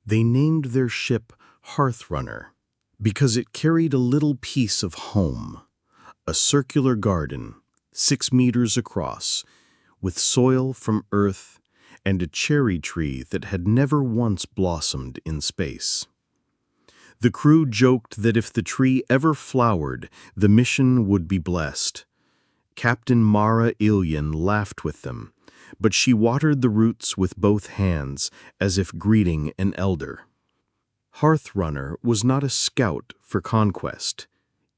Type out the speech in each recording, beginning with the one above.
They named their ship Hearthrunner because it carried a little piece of home, a circular garden, 6 meters across, with soil from Earth and a cherry tree that had never once blossomed in space. The crew joked that if the tree ever flowered, the mission would be blessed. Captain Mara Ilian laughed with them, but she watered the roots with both hands as if greeting an elder. Hearthrunner was not a scout for conquest.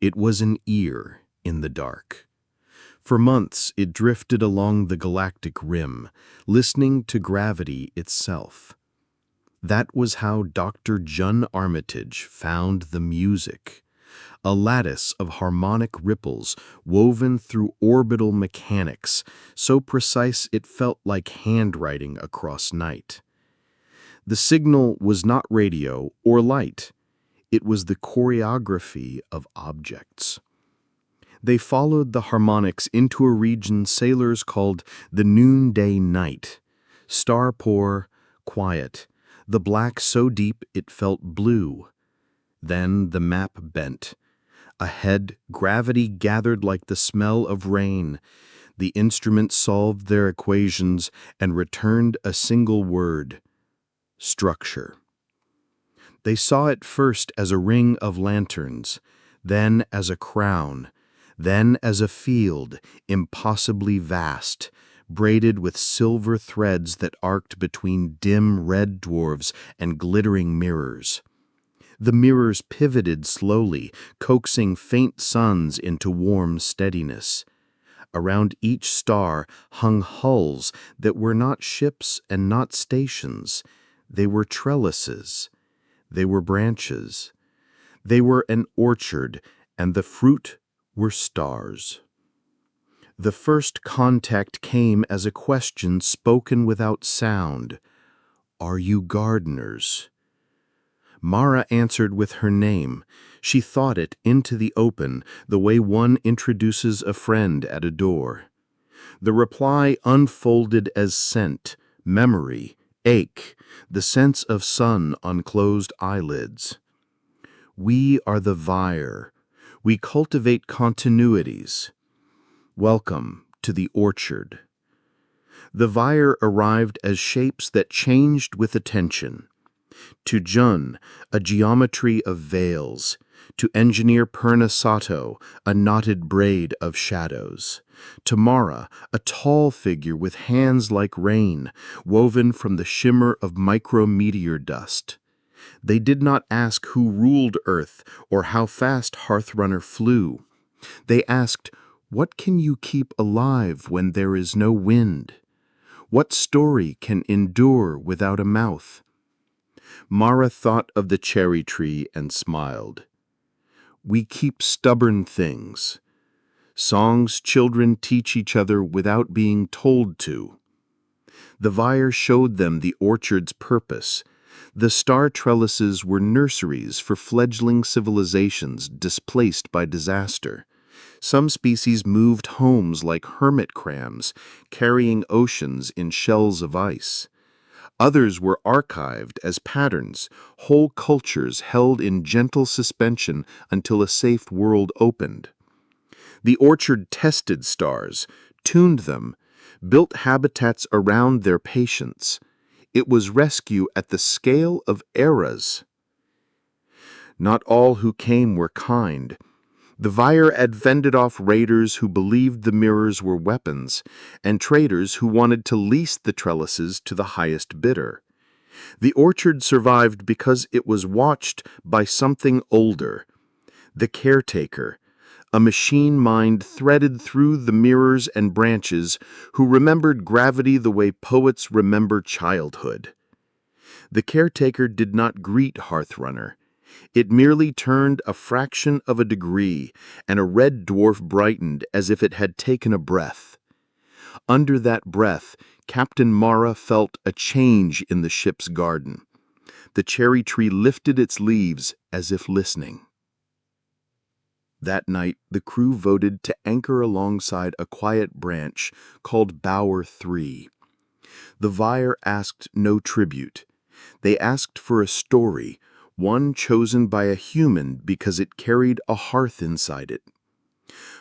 It was an ear in the dark. For months it drifted along the galactic rim, listening to gravity itself. That was how Dr. Jun Armitage found the music, a lattice of harmonic ripples woven through orbital mechanics, so precise it felt like handwriting across night. The signal was not radio or light. It was the choreography of objects. They followed the harmonics into a region sailors called the noonday night, star-poor, quiet, the black so deep it felt blue. Then the map bent. Ahead, gravity gathered like the smell of rain. The instruments solved their equations and returned a single word: structure. They saw it first as a ring of lanterns, then as a crown, then as a field impossibly vast, braided with silver threads that arced between dim red dwarfs and glittering mirrors. The mirrors pivoted slowly, coaxing faint suns into warm steadiness. Around each star hung hulls that were not ships and not stations. They were trellises. They were branches. They were an orchard, and the fruit were stars. The first contact came as a question spoken without sound. "Are you gardeners?" Mara answered with her name. She thought it into the open, the way one introduces a friend at a door. The reply unfolded as scent, memory, ache, the sense of sun on closed eyelids. "We are the Vire. We cultivate continuities. Welcome to the orchard." The Vire arrived as shapes that changed with attention. To Jun, a geometry of veils. To engineer Perna Sato, a knotted braid of shadows. To Mara, a tall figure with hands like rain, woven from the shimmer of micrometeor dust. They did not ask who ruled Earth or how fast Hearthrunner flew. They asked, "What can you keep alive when there is no wind? What story can endure without a mouth?" Mara thought of the cherry tree and smiled. "We keep stubborn things. Songs children teach each other without being told to." The Vire showed them the orchard's purpose. The star trellises were nurseries for fledgling civilizations displaced by disaster. Some species moved homes like hermit crabs, carrying oceans in shells of ice. Others were archived as patterns, whole cultures held in gentle suspension until a safe world opened. The orchard tested stars, tuned them, built habitats around their patience. It was rescue at the scale of eras. Not all who came were kind. The Vire had fended off raiders who believed the mirrors were weapons, and traders who wanted to lease the trellises to the highest bidder. The orchard survived because it was watched by something older, the caretaker, a machine mind threaded through the mirrors and branches who remembered gravity the way poets remember childhood. The caretaker did not greet Hearthrunner. It merely turned a fraction of a degree, and a red dwarf brightened as if it had taken a breath. Under that breath, Captain Mara felt a change in the ship's garden. The cherry tree lifted its leaves as if listening. That night, the crew voted to anchor alongside a quiet branch called Bower 3. The Vire asked no tribute. They asked for a story, one chosen by a human because it carried a hearth inside it.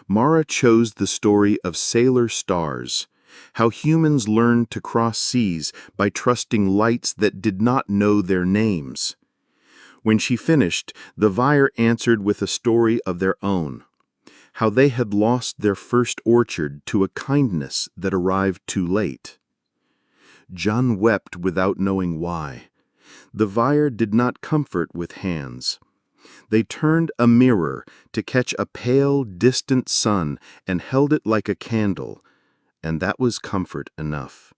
Mara chose the story of sailor stars, how humans learned to cross seas by trusting lights that did not know their names. When she finished, the Vyre answered with a story of their own, how they had lost their first orchard to a kindness that arrived too late. John wept without knowing why. The Vyre did not comfort with hands. They turned a mirror to catch a pale, distant sun and held it like a candle, and that was comfort enough.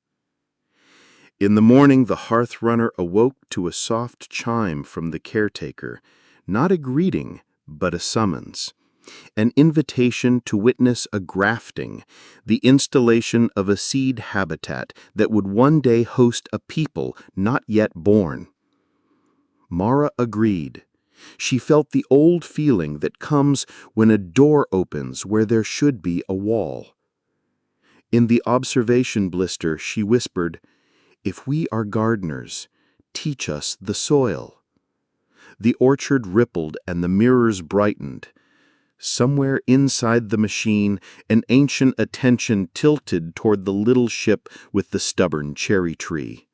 In the morning the hearth runner awoke to a soft chime from the caretaker, not a greeting, but a summons, an invitation to witness a grafting, the installation of a seed habitat that would one day host a people not yet born. Mara agreed. She felt the old feeling that comes when a door opens where there should be a wall. In the observation blister, she whispered, "If we are gardeners, teach us the soil." The orchard rippled and the mirrors brightened. Somewhere inside the machine, an ancient attention tilted toward the little ship with the stubborn cherry tree.